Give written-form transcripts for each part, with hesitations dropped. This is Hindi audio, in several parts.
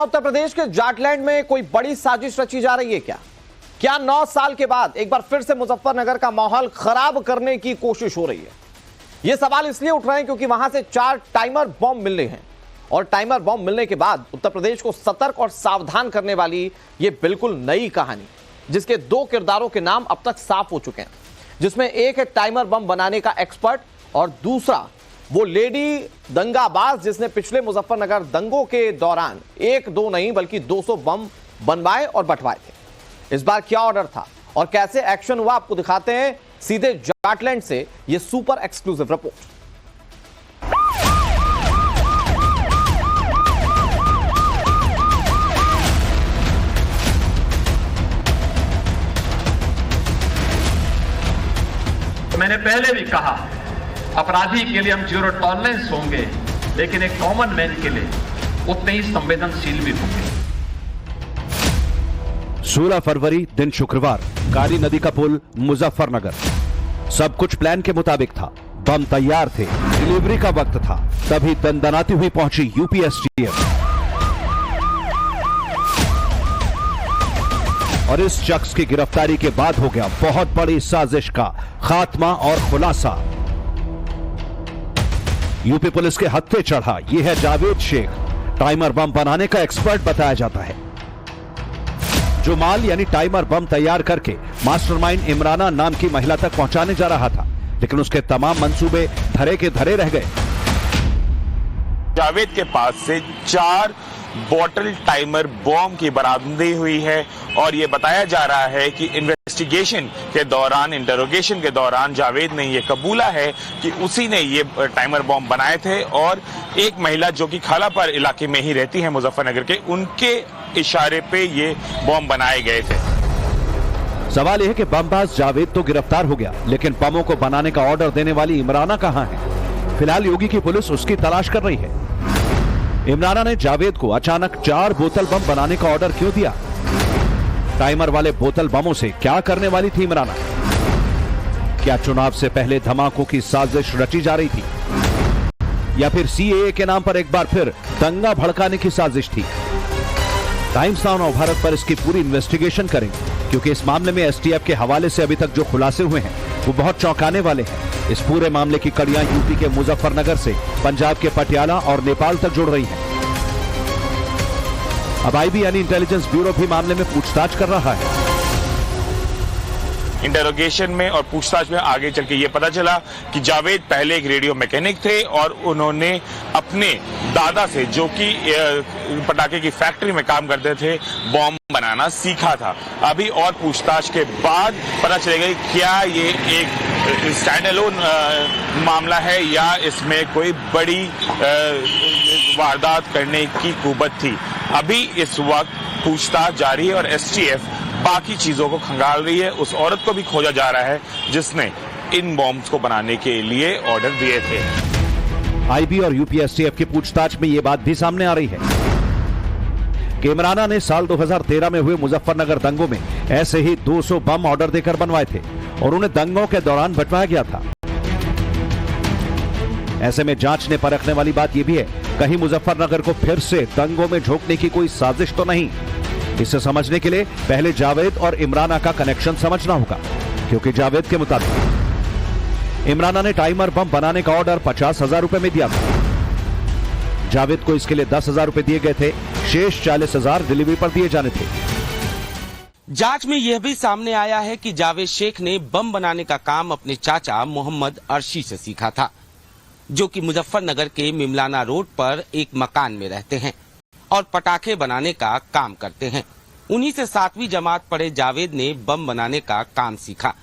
उत्तर प्रदेश के जाटलैंड में कोई बड़ी साजिश रची जा रही है क्या 9 साल के बाद एक बार फिर से मुजफ्फरनगर का माहौल खराब करने की कोशिश हो रही है? यह सवाल इसलिए उठ रहे हैं क्योंकि वहां से 4 टाइमर बॉम्ब मिले हैं और टाइमर बॉम्ब मिलने के बाद उत्तर प्रदेश को सतर्क और सावधान करने वाली यह बिल्कुल नई कहानी, जिसके 2 किरदारों के नाम अब तक साफ हो चुके हैं, जिसमें एक है टाइमर बम बनाने का एक्सपर्ट और दूसरा वो लेडी दंगाबाज जिसने पिछले मुजफ्फरनगर दंगों के दौरान 1-2 नहीं बल्कि 200 बम बनवाए और बंटवाए थे। इस बार क्या ऑर्डर था और कैसे एक्शन हुआ, आपको दिखाते हैं सीधे जाटलैंड से ये सुपर एक्सक्लूसिव रिपोर्ट। मैंने पहले भी कहा, अपराधी के लिए हम 0 टॉलरेंस होंगे, लेकिन एक कॉमन मैन के लिए उतने ही संवेदनशील भी होंगे। 16 फरवरी दिन शुक्रवार, काली नदी का पुल, मुजफ्फरनगर। सब कुछ प्लान के मुताबिक था, बम तैयार थे, डिलीवरी का वक्त था, तभी दंदनाती हुई पहुंची यूपी एसटीएफ और इस शख्स की गिरफ्तारी के बाद हो गया बहुत बड़ी साजिश का खात्मा और खुलासा। यूपी पुलिस के हत्थे चढ़ा यह है जावेद शेख, टाइमर बम बनाने का एक्सपर्ट बताया जाता है, जो माल यानी टाइमर बम तैयार करके मास्टरमाइंड इमराना नाम की महिला तक पहुंचाने जा रहा था, लेकिन उसके तमाम मंसूबे धरे के धरे रह गए। जावेद के पास से 4 बॉटल टाइमर बॉम्ब की बरामदगी हुई है और यह बताया जा रहा है कि इन्वेस्टिगेशन के दौरान, इंटरोगेशन के दौरान जावेद ने यह कबूला है कि उसी ने ये टाइमर बॉम्ब बनाए थे और एक महिला जो कि खालापर इलाके में ही रहती है मुजफ्फरनगर के, उनके इशारे पे ये बॉम्ब बनाए गए थे। सवाल यह है कि बमबाज जावेद तो गिरफ्तार हो गया, लेकिन बमों को बनाने का ऑर्डर देने वाली इमराना कहां है? फिलहाल योगी की पुलिस उसकी तलाश कर रही है। इमराना ने जावेद को अचानक 4 बोतल बम बनाने का ऑर्डर क्यों दिया? टाइमर वाले बोतल बमों से क्या करने वाली थी इमराना? क्या चुनाव से पहले धमाकों की साजिश रची जा रही थी या फिर सीएए के नाम पर एक बार फिर दंगा भड़काने की साजिश थी? टाइम्स नाउ नव भारत पर इसकी पूरी इन्वेस्टिगेशन करेंगे, क्योंकि इस मामले में एसटीएफ के हवाले से अभी तक जो खुलासे हुए हैं वो बहुत चौंकाने वाले हैं। इस पूरे मामले की कड़ियां यूपी के मुजफ्फरनगर से पंजाब के पटियाला और नेपाल तक जुड़ रही हैं। अब आईबी यानी इंटेलिजेंस ब्यूरो भी मामले में पूछताछ कर रहा है। इंटरोगेशन में और पूछताछ में आगे चल के ये पता चला कि जावेद पहले एक रेडियो मैकेनिक थे और उन्होंने अपने दादा से, जो कि पटाखे की फैक्ट्री में काम करते थे, बॉम्ब बनाना सीखा था। अभी और पूछताछ के बाद पता चलेगा कि क्या ये एक स्टैंड अलोन मामला है या इसमें कोई बड़ी वारदात करने की कुबत थी। अभी इस वक्त पूछताछ जारी है और एसटीएफ बाकी चीजों को खंगाल रही है। उस औरत को भी खोजा जा रहा है जिसने इन बॉम्ब्स को बनाने के लिए ऑर्डर दिए थे। आईबी और यूपी एसटीएफ की पूछताछ में यह बात भी सामने आ रही है कि इमराना ने साल 2013 में हुए मुजफ्फरनगर दंगों में ऐसे ही 200 बम ऑर्डर देकर बनवाए थे और उन्हें दंगों के दौरान बंटवाया गया था। ऐसे में जांचने परखने वाली बात यह भी है, कहीं मुजफ्फरनगर को फिर से दंगों में झोंकने की कोई साजिश तो नहीं। इसे समझने के लिए पहले जावेद और इमराना का कनेक्शन समझना होगा, क्योंकि जावेद के मुताबिक इमराना ने टाइमर बम बनाने का ऑर्डर 50,000 रुपए में दिया था। जावेद को इसके लिए 10,000 रुपए दिए गए थे, शेष 40,000 डिलीवरी पर दिए जाने थे। जांच में यह भी सामने आया है कि जावेद शेख ने बम बनाने का काम अपने चाचा मोहम्मद अर्शी से सीखा था, जो कि मुजफ्फरनगर के मिमलाना रोड पर एक मकान में रहते हैं और पटाखे बनाने का काम करते हैं। उन्हीं से 7वीं जमात पढ़े जावेद ने बम बनाने का काम सीखा।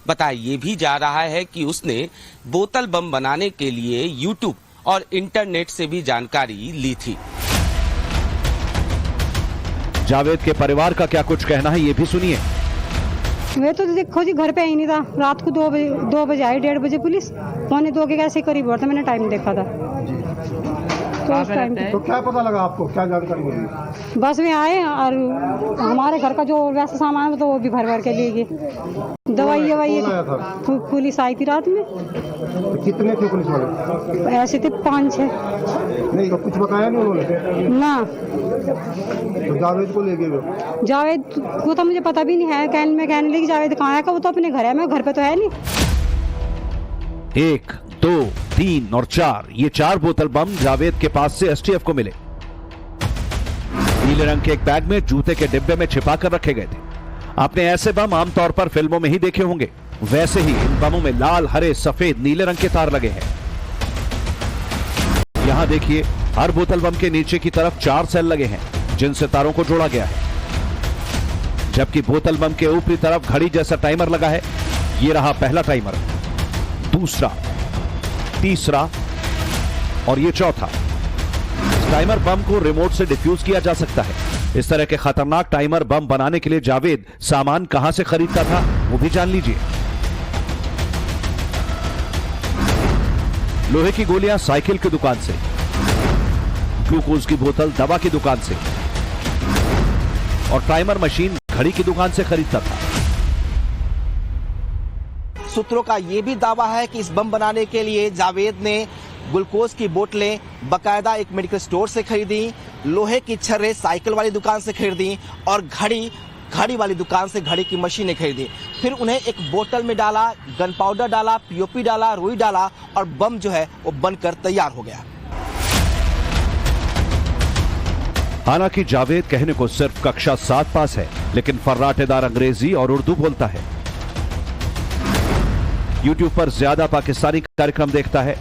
बताया ये भी जा रहा है कि उसने बोतल बम बनाने के लिए यूट्यूब और इंटरनेट से भी जानकारी ली थी। जावेद के परिवार का क्या कुछ कहना है, ये भी सुनिए। मैं तो देखो जी घर पे ही नहीं था, रात को 2 बजे आई, 1:30 बजे पुलिस, 1:45 के कैसे करीब हुआ था, मैंने टाइम देखा था। तो उस टाइम पे तो क्या पता लगा आपको, क्या जानकारी मिली? बस में आए और हमारे घर का जो वैसा सामान तो वो भी भर भर के ले गए। दवाई कौन आया था? पुलिस आई थी रात में। तो कितने थे पुलिस वाले? ऐसे थे 5-6। नहीं तो कुछ बताया नहीं उन्होंने ना। तो जावेद को ले गए वो? जावेद को तो मुझे पता भी नहीं है। कहने लगी जावेद कहाँ है, वो तो अपने घर है, मैं घर पे तो है नहीं। 1, 2, 3 और 4 ये 4 बोतल बम जावेद के पास से एसटीएफ को मिले। नीले रंग के एक बैग में जूते के डिब्बे में छिपा कर रखे गए थे। आपने ऐसे बम आमतौर पर फिल्मों में ही देखे होंगे, वैसे ही इन बमों में लाल, हरे, सफेद, नीले रंग के तार लगे हैं। यहां देखिए, हर बोतल बम के नीचे की तरफ 4 सेल लगे हैं जिनसे तारों को जोड़ा गया है, जबकि बोतल बम के ऊपरी तरफ घड़ी जैसा टाइमर लगा है। यह रहा पहला टाइमर, दूसरा, तीसरा और ये चौथा। टाइमर बम को रिमोट से डिफ्यूज किया जा सकता है। इस तरह के खतरनाक टाइमर बम बनाने के लिए जावेद सामान कहां से खरीदता था वो भी जान लीजिए। लोहे की गोलियां साइकिल की दुकान से, ग्लूकोज की बोतल दवा की दुकान से और टाइमर मशीन घड़ी की दुकान से खरीदता था। सूत्रों का यह भी दावा है कि इस बम बनाने के लिए जावेद ने ग्लूकोज की बोतलें बकायदा एक मेडिकल स्टोर से खरीदी, लोहे की छर्रे साइकिल वाली दुकान से खरीदी और घड़ी वाली दुकान से घड़ी की मशीनें खरीदी। फिर उन्हें एक बोतल में डाला, गन पाउडर डाला, पीओपी डाला, रुई डाला और बम जो है वो बनकर तैयार हो गया। हालांकि जावेद कहने को सिर्फ कक्षा 7 पास है, लेकिन फर्राटेदार अंग्रेजी और उर्दू बोलता है। यूट्यूब पर ज्यादा पाकिस्तानी कार्यक्रम देखता है।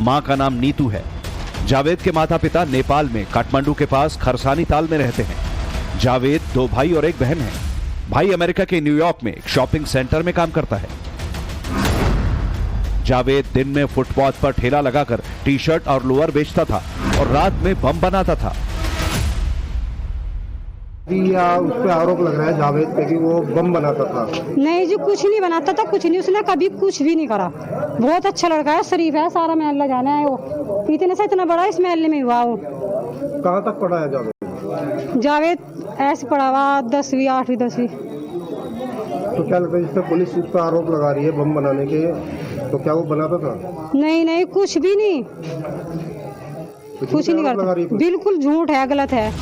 मां का नाम नीतू है। जावेद के माता पिता नेपाल में काठमांडू के पास खरसानी ताल में रहते हैं। जावेद 2 भाई और 1 बहन है। भाई अमेरिका के न्यूयॉर्क में एक शॉपिंग सेंटर में काम करता है। जावेद दिन में फुटपाथ पर ठेला लगाकर टी-शर्ट और लोअर बेचता था और रात में बम बनाता था। या उस पे आरोप लग रहा है जावेद पे कि वो बम बनाता था। नहीं जी, कुछ नहीं बनाता था, कुछ नहीं, उसने कभी कुछ भी नहीं करा। बहुत अच्छा लड़का है, शरीफ है, सारा महल्ला जाना है। वो इतने से इतना बड़ा इस महल्ले में हुआ। वो कहाँ तक पढ़ा है जावेद? जावेद ऐसे पढ़ा हुआ 10वीं 8वीं 10वीं। तो क्या लगता है जिस पे पुलिस उस पर आरोप लगा रही है बम बनाने के, तो क्या वो बनाता था? नहीं, कुछ भी नहीं, कुछ नहीं करता, बिल्कुल झूठ है, गलत है।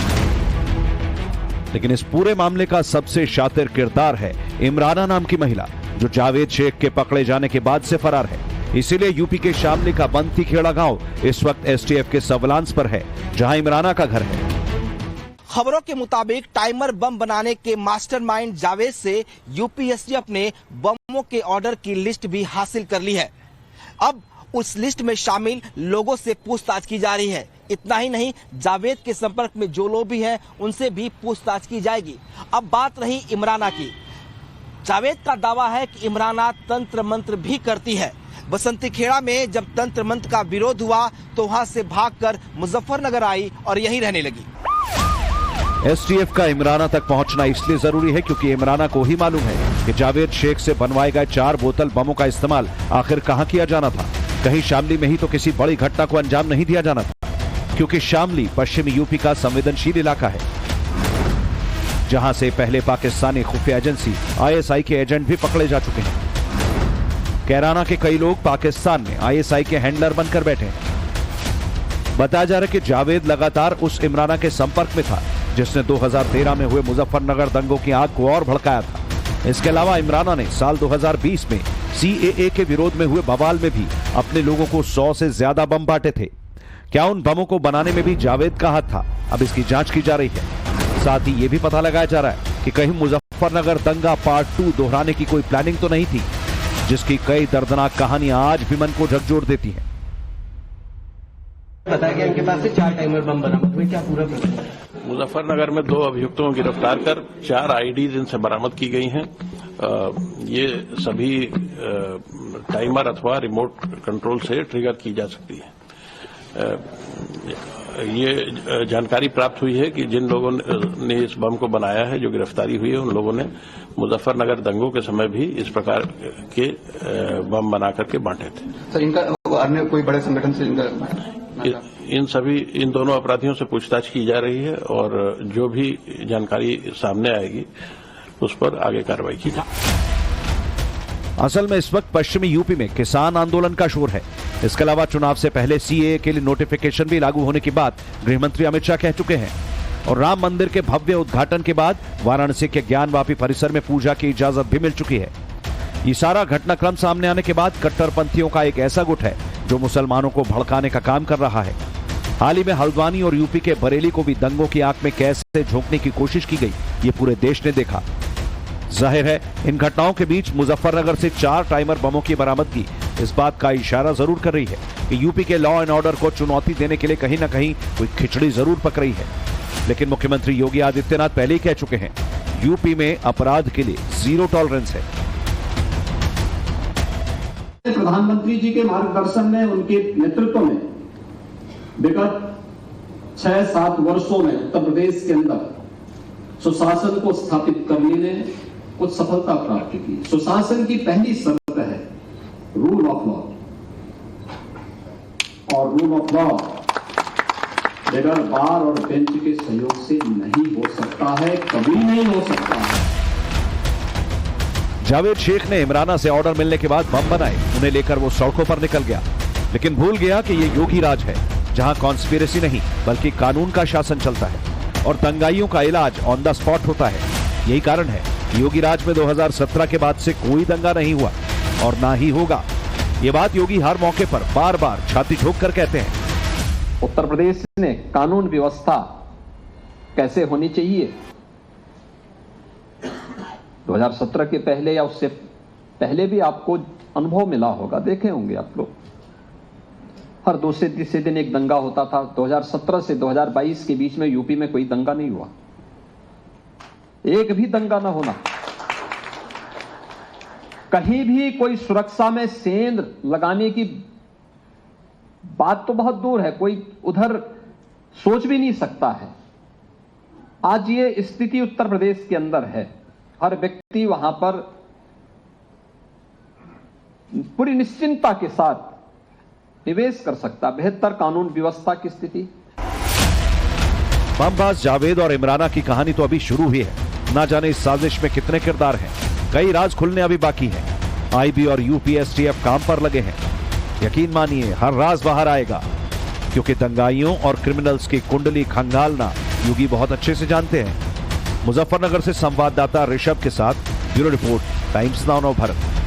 लेकिन इस पूरे मामले का सबसे शातिर किरदार है इमराना नाम की महिला, जो जावेद शेख के पकड़े जाने के बाद से फरार है। इसीलिए यूपी के शामली का बंती खेड़ा गांव इस वक्त एसटीएफ के सर्विलांस पर है, जहां इमराना का घर है। खबरों के मुताबिक टाइमर बम बनाने के मास्टरमाइंड जावेद से यूपी एसटीएफ ने बमों के ऑर्डर की लिस्ट भी हासिल कर ली है। अब उस लिस्ट में शामिल लोगों से पूछताछ की जा रही है। इतना ही नहीं, जावेद के संपर्क में जो लोग भी हैं उनसे भी पूछताछ की जाएगी। अब बात रही इमराना की। जावेद का दावा है कि इमराना तंत्र मंत्र भी करती है। बसंती खेड़ा में जब तंत्र मंत्र का विरोध हुआ तो वहां से भागकर मुजफ्फरनगर आई और यहीं रहने लगी। एसटीएफ का इमराना तक पहुंचना इसलिए जरूरी है क्योंकि इमराना को ही मालूम है कि जावेद शेख से बनवाए गए 4 बोतल बमों का इस्तेमाल आखिर कहां किया जाना था। कहीं शामली में ही तो किसी बड़ी घटना को अंजाम नहीं दिया जाना था, क्योंकि शामली पश्चिमी यूपी का संवेदनशील इलाका है, जहां से पहले पाकिस्तानी खुफिया एजेंसी आईएसआई के एजेंट भी पकड़े जा चुके हैं। कैराना के कई लोग पाकिस्तान में आईएसआई के हैंडलर बनकर बैठे हैं। बताया जा रहा है कि जावेद लगातार उस इमराना के संपर्क में था जिसने 2013 में हुए मुजफ्फरनगर दंगों की आग को और भड़काया था। इसके अलावा इमराना ने साल 2020 में सीएए के विरोध में हुए बवाल में भी अपने लोगों को 100 से ज्यादा बम बांटे थे। क्या उन बमों को बनाने में भी जावेद का हाथ था? अब इसकी जांच की जा रही है। साथ ही यह भी पता लगाया जा रहा है कि कहीं मुजफ्फरनगर दंगा पार्ट 2 दोहराने की कोई प्लानिंग तो नहीं थी, जिसकी कई दर्दनाक कहानियां आज भी मन को झकझोर देती हैं। बताया गया इनके पास से 4 टाइमर बम बरामद हुए, क्या पूरा? मुजफ्फरनगर में 2 अभियुक्तों को गिरफ्तार कर 4 आईडीज इनसे बरामद की गई हैं। ये सभी टाइमर अथवा रिमोट कंट्रोल से ट्रिगर की जा सकती है। ये जानकारी प्राप्त हुई है कि जिन लोगों ने इस बम को बनाया है, जो गिरफ्तारी हुई है, उन लोगों ने मुजफ्फरनगर दंगों के समय भी इस प्रकार के बम बना करके बांटे थे। सर, इनका अन्य कोई बड़े संगठन से इनका इन दोनों अपराधियों से पूछताछ की जा रही है और जो भी जानकारी सामने आएगी उस पर आगे कार्रवाई की जाएगी। असल में इस वक्त पश्चिमी यूपी में किसान आंदोलन का शोर है। इसके अलावा चुनाव से पहले सीएए के लिए नोटिफिकेशन भी लागू होने की बात गृह मंत्री अमित शाह कह चुके हैं और राम मंदिर के भव्य उद्घाटन के बाद वाराणसी के ज्ञानवापी परिसर में पूजा की इजाजत भी मिल चुकी है। ये सारा घटनाक्रम सामने आने के बाद कट्टरपंथियों का एक ऐसा गुट है जो मुसलमानों को भड़काने का काम कर रहा है। हाल ही में हल्द्वानी और यूपी के बरेली को भी दंगों की आंख में कैसे झोंकने की कोशिश की गई, ये पूरे देश ने देखा। जाहिर है इन घटनाओं के बीच मुजफ्फरनगर से 4 टाइमर बमों की बरामदगी इस बात का इशारा जरूर कर रही है कि यूपी के लॉ एंड ऑर्डर को चुनौती देने के लिए कहीं ना कहीं कोई खिचड़ी जरूर पक रही है। लेकिन मुख्यमंत्री योगी आदित्यनाथ पहले ही कह चुके हैं, यूपी में अपराध के लिए 0 टॉलरेंस है। प्रधानमंत्री जी के मार्गदर्शन में, उनके नेतृत्व में विगत 6-7 वर्षों में उत्तर प्रदेश के अंदर सुशासन को स्थापित करने ने कुछ सफलता प्राप्त की। सुशासन की पहली शर्त है रूल ऑफ लॉ, और रूल ऑफ लॉ बगैर बार और बेंच के सहयोग से नहीं हो सकता है, कभी नहीं हो सकता है। जावेद शेख ने इमराना से ऑर्डर मिलने के बाद बम बनाए, उन्हें लेकर वो सड़कों पर निकल गया, लेकिन भूल गया कि ये योगी राज है जहां कॉन्स्पिरेसी नहीं बल्कि कानून का शासन चलता है और दंगाइयों का इलाज ऑन द स्पॉट होता है। यही कारण है कि योगी राज में 2017 के बाद से कोई दंगा नहीं हुआ और ना ही होगा। ये बात योगी हर मौके पर बार बार छाती ठोक कर कहते हैं। उत्तर प्रदेश में कानून व्यवस्था कैसे होनी चाहिए, 2017 के पहले या उससे पहले भी आपको अनुभव मिला होगा, देखे होंगे आप लोग। हर दूसरे तीसरे दिन एक दंगा होता था। 2017 से 2022 के बीच में यूपी में कोई दंगा नहीं हुआ, एक भी दंगा ना होना। कहीं भी कोई सुरक्षा में सेंध लगाने की बात तो बहुत दूर है, कोई उधर सोच भी नहीं सकता है। आज ये स्थिति उत्तर प्रदेश के अंदर है, हर व्यक्ति वहां पर पूरी निश्चिंतता के साथ निवेश कर सकता। बेहतर कानून व्यवस्था की स्थिति। बमबाज जावेद और इमराना की कहानी तो अभी शुरू हुई है। ना जाने इस साजिश में कितने किरदार हैं, कई राज खुलने अभी बाकी हैं। आईबी और यूपीएसटीएफ काम पर लगे हैं। यकीन मानिए हर राज बाहर आएगा, क्योंकि दंगाइयों और क्रिमिनल्स की कुंडली खंगालना योगी बहुत अच्छे से जानते हैं। मुजफ्फरनगर से संवाददाता ऋषभ के साथ bureau report, times now Bharat.